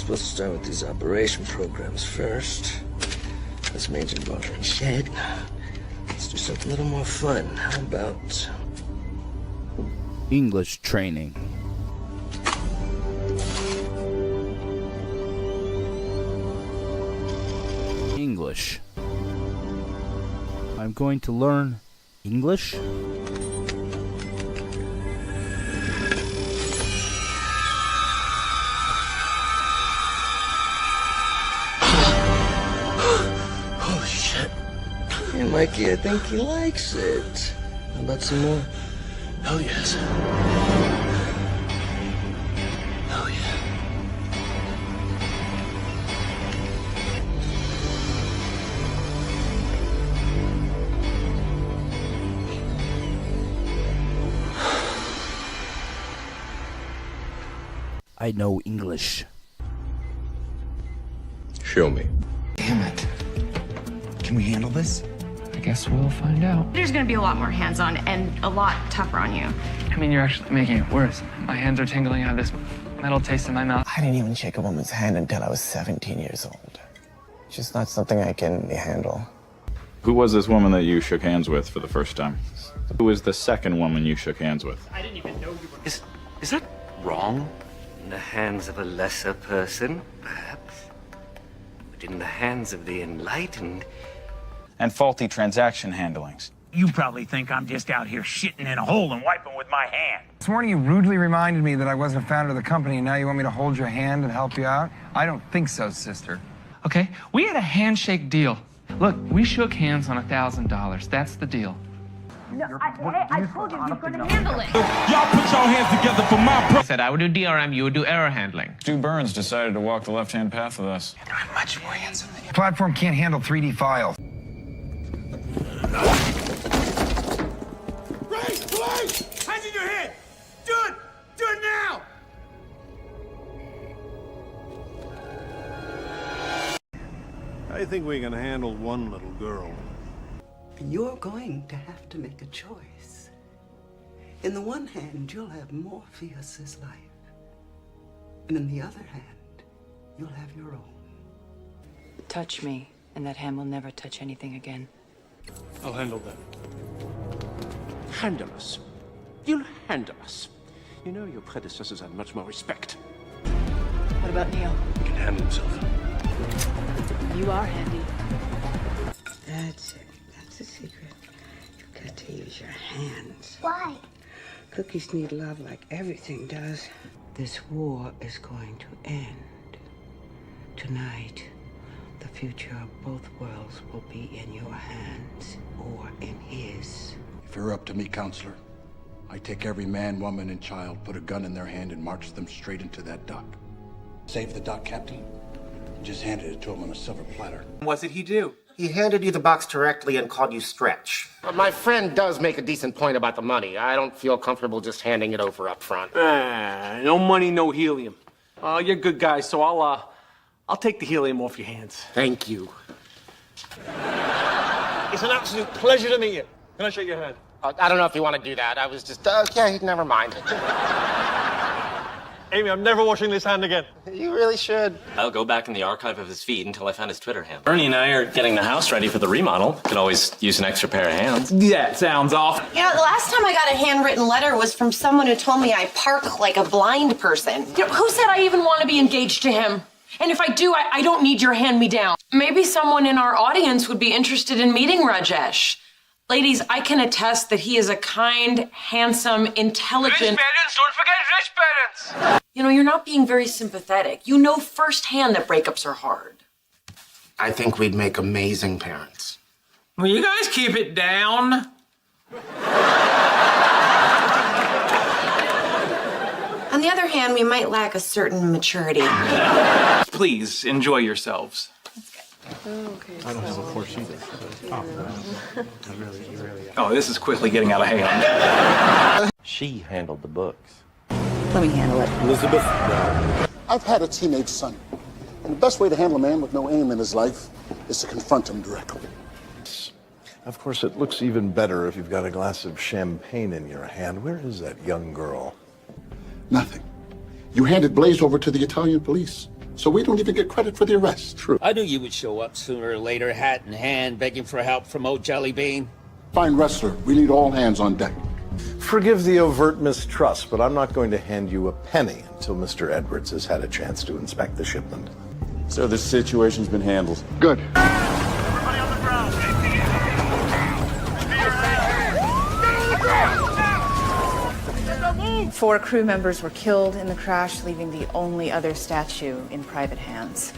supposed to start with these operation programs first. That's Major Barton said. Let's do something a little more fun. How about English training? English. I'm going to learn English? Holy shit. Hey, Mikey, I think he likes it. How about some more? Hell yes. Hell yeah. I know English. Show me. Damn it. Can we handle this? I guess we'll find out. There's gonna be a lot more hands-on and a lot tougher on you. I mean, you're actually making it worse. My hands are tingling. I have this metal taste in my mouth. I didn't even shake a woman's hand until I was 17 years old. It's just not something I can handle. Who was this woman that you shook hands with for the first time? Who was the second woman you shook hands with? I didn't even know you were... Is that wrong? In the hands of a lesser person, perhaps? But in the hands of the enlightened... And faulty transaction handlings. You probably think I'm just out here shitting in a hole and wiping with my hand. This morning you rudely reminded me that I wasn't a founder of the company, and now you want me to hold your hand and help you out? I don't think so, sister. Okay, we had a handshake deal. Look, we shook hands on $1,000. That's the deal. No, I told you you're gonna handle it. Y'all put your hands together for my I said I would do DRM, you would do error handling. Stu Burns decided to walk the left-hand path with us. I'm much more handsome than you. Platform can't handle 3D files. Ray! Hands in your head! Do it! Do it now! I think we can handle one little girl. You're going to have to make a choice. In the one hand, you'll have Morpheus's life. And in the other hand, you'll have your own. Touch me, and that hand will never touch anything again. I'll handle that. Handle us. You'll handle us. You know your predecessors had much more respect. What about Neil? He can handle himself. You are handy. That's it. That's the secret. You've got to use your hands. Why? Cookies need love like everything does. This war is going to end. Tonight, the future of both worlds will be in your hands or in his. If you're up to me, counselor, I take every man, woman, and child, put a gun in their hand, and march them straight into that dock. Save the dock captain. Just handed it to him on a silver platter. What did he do? He handed you the box directly and called you Stretch. My friend does make a decent point about the money. I don't feel comfortable just handing it over up front. No money, no helium. You're good guys, so I'll take the helium off your hands. Thank you. It's an absolute pleasure to meet you. Can I shake your hand? I don't know if you want to do that. I was just, okay, never mind. Amy, I'm never washing this hand again. You really should. I'll go back in the archive of his feed until I find his Twitter handle. Bernie and I are getting the house ready for the remodel. Could always use an extra pair of hands. Yeah, it sounds off. You know, the last time I got a handwritten letter was from someone who told me I park like a blind person. You know, who said I even want to be engaged to him? And if I do, I don't need your hand-me-down. Maybe someone in our audience would be interested in meeting Rajesh. Ladies, I can attest that he is a kind, handsome, intelligent... Rich parents, don't forget rich parents! You know, you're not being very sympathetic. You know firsthand that breakups are hard. I think we'd make amazing parents. Will you guys keep it down? On the other hand, we might lack a certain maturity. Please, enjoy yourselves. Okay, I don't have a Porsche either. Oh, this is quickly getting out of hand. She handled the books. Let me handle it. Elizabeth? I've had a teenage son, and the best way to handle a man with no aim in his life is to confront him directly. Of course, it looks even better if you've got a glass of champagne in your hand. Where is that young girl? Nothing. You handed Blaze over to the Italian police. so we don't even get credit for the arrest. True. I knew you would show up sooner or later, hat in hand, begging for help from old Jellybean. Fine wrestler. We need all hands on deck. Forgive the overt mistrust, but I'm not going to hand you a penny until Mr. Edwards has had a chance to inspect the shipment. So this situation's been handled. Good. Four crew members were killed in the crash, leaving the only other statue in private hands.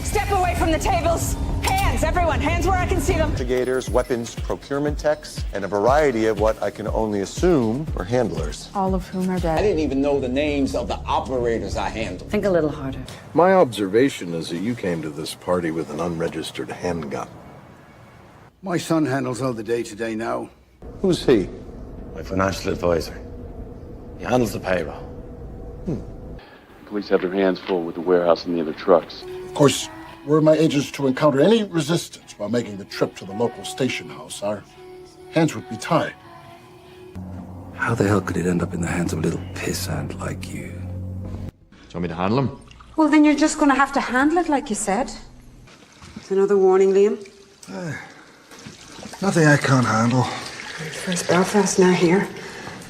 Step away from the tables! Hands, everyone! Hands where I can see them! Investigators, weapons procurement techs, and a variety of what I can only assume were handlers. All of whom are dead. I didn't even know the names of the operators I handled. Think a little harder. My observation is that you came to this party with an unregistered handgun. My son handles all the day-to-day now. Who's he? My financial advisor. He handles the payroll. Police have their hands full with the warehouse and the other trucks. Of course, were my agents to encounter any resistance while making the trip to the local station house, our hands would be tied. How the hell could it end up in the hands of a little pissant like you? Do you want me to handle him? Well, then you're just going to have to handle it like you said. It's another warning, Liam. Nothing I can't handle. First Belfast, now here.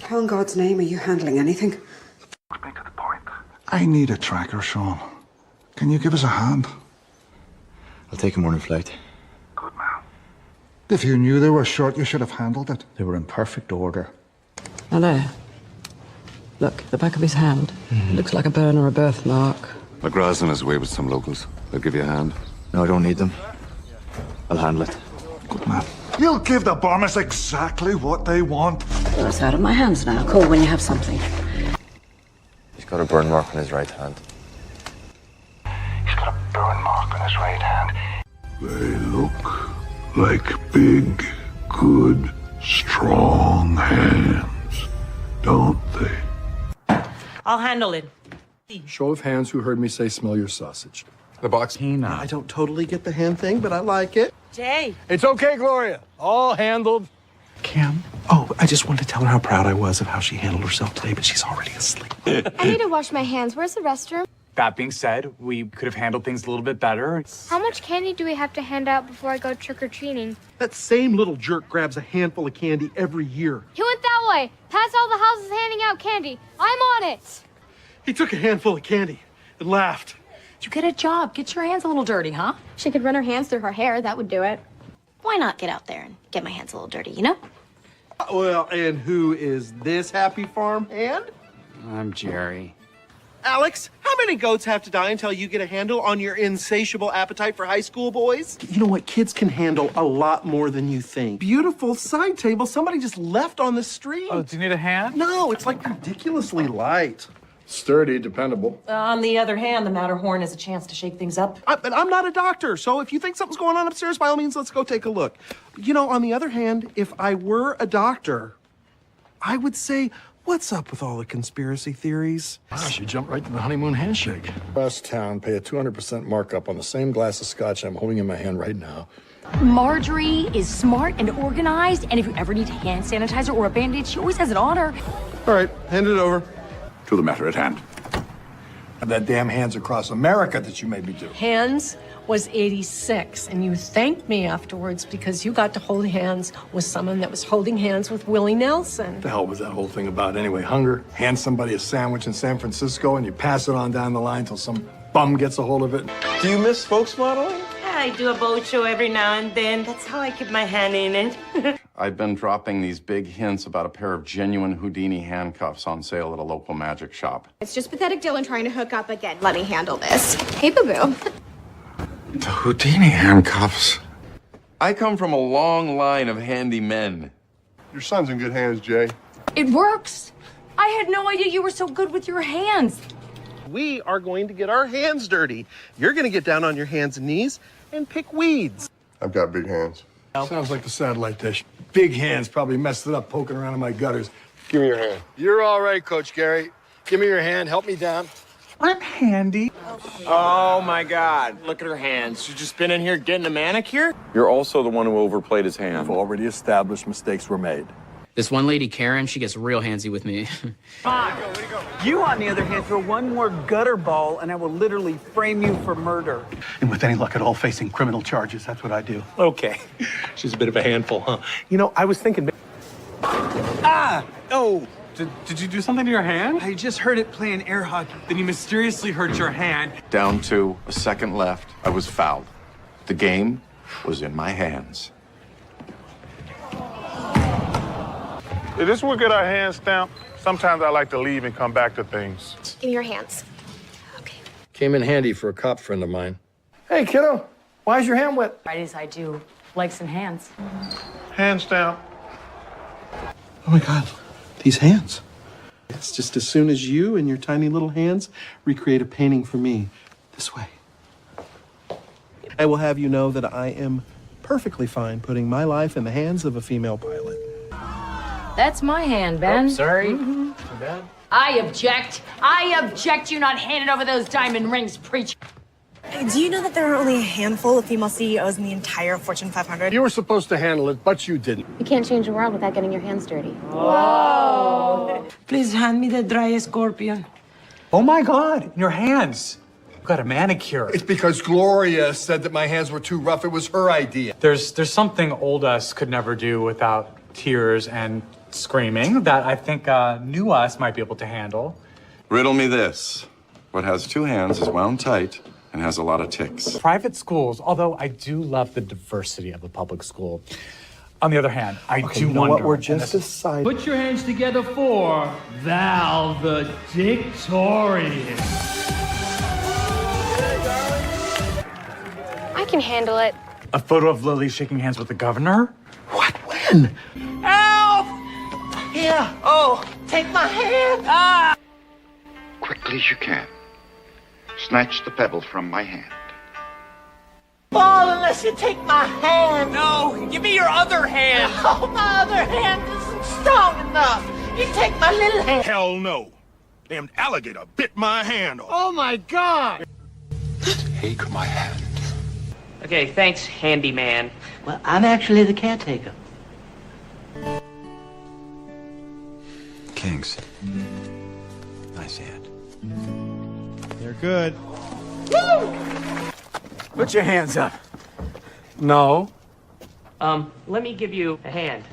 How in God's name are you handling anything? I need a tracker, Sean. Can you give us a hand? I'll take a morning flight. If you knew they were short, you should have handled it. They were in perfect order. Now there. Look, the back of his hand. It looks like a burn or a birthmark. McGraw's on his way with some locals. They'll give you a hand. No, I don't need them. I'll handle it. Good man. You'll give the bombers exactly what they want. Well, it's out of my hands now. Call when you have something. He's got a burn mark on his right hand. He's got a burn mark on his right hand. They look like big, good, strong hands, don't they? I'll handle it. Show of hands who heard me say smell your sausage. The box. I don't totally get the hand thing, but I like it. Jay. It's okay, Gloria. All handled. Cam? Oh, I just wanted to tell her how proud I was of how she handled herself today, but she's already asleep. I need to wash my hands. Where's the restroom? That being said, we could have handled things a little bit better. How much candy do we have to hand out before I go trick-or-treating? That same little jerk grabs a handful of candy every year. He went that way. Past all the houses handing out candy. I'm on it. He took a handful of candy and laughed. You get a job. Get your hands a little dirty, huh? She could run her hands through her hair. That would do it. Why not get out there and get my hands a little dirty, you know? Well, and who is this happy farm hand? I'm Jerry. Alex, how many goats have to die until you get a handle on your insatiable appetite for high school boys? You know what? Kids can handle a lot more than you think. Beautiful side table somebody just left on the street. Oh, do you need a hand? No, it's like ridiculously light. Sturdy, dependable. On the other hand, the Matterhorn is a chance to shake things up. But I'm not a doctor, so if you think something's going on upstairs, by all means, let's go take a look. You know, on the other hand, if I were a doctor, I would say, what's up with all the conspiracy theories? Gosh, you jumped right to the honeymoon handshake. West Town, pay a 200% markup on the same glass of scotch I'm holding in my hand right now. Marjorie is smart and organized, and if you ever need hand sanitizer or a Band-Aid, she always has it on her. All right, hand it over. To the matter at hand. And that damn hands across America that you made me do. Hands was 86, and you thanked me afterwards because you got to hold hands with someone that was holding hands with Willie Nelson. What the hell was that whole thing about anyway? Hunger? Hand somebody a sandwich in San Francisco and you pass it on down the line till some bum gets a hold of it. Do you miss spokesmodeling? I do a boat show every now and then. That's how I keep my hand in it. I've been dropping these big hints about a pair of genuine Houdini handcuffs on sale at a local magic shop. It's just pathetic Dylan trying to hook up again. Let me handle this. Hey, boo-boo. The Houdini handcuffs. I come from a long line of handy men. Your son's in good hands, Jay. It works. I had no idea you were so good with your hands. We are going to get our hands dirty. You're going to get down on your hands and knees and pick weeds. I've got big hands. Sounds like the satellite dish. Big hands probably messed it up poking around in my gutters. Give me your hand. You're all right, Coach Gary. Give me your hand. Help me down. I'm handy. Oh my God, look at her hands. She's just been in here getting a manicure? You're also the one who overplayed his hand. I've already established mistakes were made. This one lady, Karen, she gets real handsy with me. You, on the other hand, throw one more gutter ball and I will literally frame you for murder. And with any luck at all, facing criminal charges, that's what I do. Okay. She's a bit of a handful, huh? You know, I was thinking... Ah! Oh! Did you do something to your hand? I just heard it playing air hockey. Then you mysteriously hurt your hand. Down to a second left, I was fouled. The game was in my hands. Is this where we get our hands stamped? Sometimes I like to leave and come back to things. Give me your hands. Came in handy for a cop friend of mine. Hey, kiddo. Why is your hand wet? Righties, I do. Legs and hands. Hand stamp. Oh, my God. These hands. It's just as soon as you and your tiny little hands recreate a painting for me. This way. I will have you know that I am perfectly fine putting my life in the hands of a female pilot. That's my hand, Ben. Oh, sorry. Mhm. Too bad. I object. I object you not handing over those diamond rings, preacher. Do you know that there are only a handful of female CEOs in the entire Fortune 500? You were supposed to handle it, but you didn't. You can't change the world without getting your hands dirty. Whoa! Please hand me the dry scorpion. Oh my God, your hands. You've got a manicure. It's because Gloria said that my hands were too rough. It was her idea. There's something old us could never do without tears and screaming that I think new us might be able to handle. Riddle me this. What has two hands is wound tight and has a lot of ticks. Private schools, although I do love the diversity of a public school. On the other hand, I do you know wonder. what? We're just aside. Put your hands together for valedictorian. I can handle it. A photo of Lily shaking hands with the governor? When? Help! Here. Oh, take my hand. Ah! Quickly as you can. Snatch the pebbles from my hand. Fall unless you take my hand. No, give me your other hand. Oh, my other hand isn't strong enough. You take my little hand. Hell no. Damn alligator bit my hand off. Oh, my God. Take my hand. Okay, thanks, handyman. Well, I'm actually the caretaker. Kings. Nice hand. They're good. Woo! Put your hands up. No. Let me give you a hand.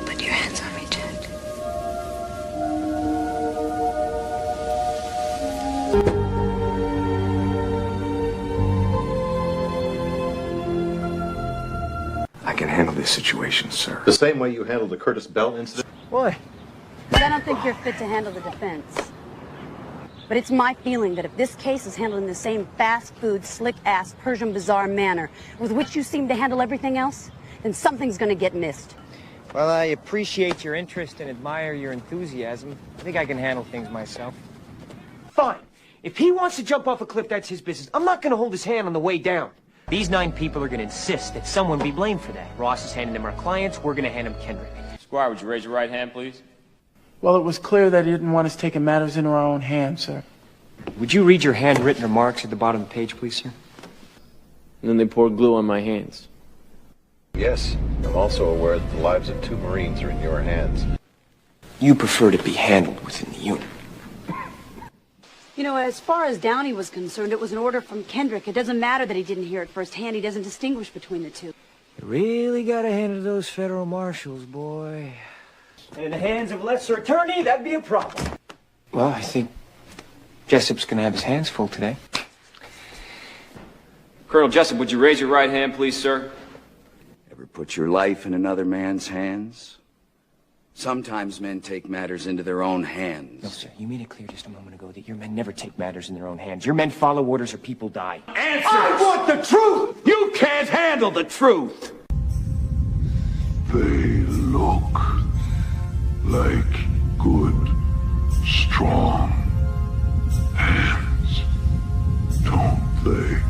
Put your hands on me, Jack. I can handle this situation, sir. The same way you handled the Curtis Bell incident? Why? But I don't think you're fit to handle the defense. But it's my feeling that if this case is handled in the same fast food, slick-ass, Persian bazaar manner with which you seem to handle everything else, then something's gonna get missed. Well, I appreciate your interest and admire your enthusiasm. I think I can handle things myself. Fine. If he wants to jump off a cliff, that's his business. I'm not gonna hold his hand on the way down. These 9 people are gonna insist that someone be blamed for that. Ross is handing them our clients, we're gonna hand him Kendrick. Squire, would you raise your right hand, please? Well, it was clear that he didn't want us taking matters into our own hands, sir. Would you read your handwritten remarks at the bottom of the page, please, sir? And then they poured glue on my hands. Yes. I'm also aware that the lives of 2 Marines are in your hands. You prefer to be handled within the unit. You know, as far as Downey was concerned, it was an order from Kendrick. It doesn't matter that he didn't hear it firsthand. He doesn't distinguish between the two. You really gotta handle those federal marshals, boy. And in the hands of a lesser attorney, that'd be a problem. Well, I think Jessup's gonna have his hands full today. Colonel Jessup, would you raise your right hand, please, sir? Ever put your life in another man's hands? Sometimes men take matters into their own hands. No, sir, you made it clear just a moment ago that your men never take matters in their own hands. Your men follow orders or people die. Answer! I want the truth! You can't handle the truth! They look like good, strong hands, don't they?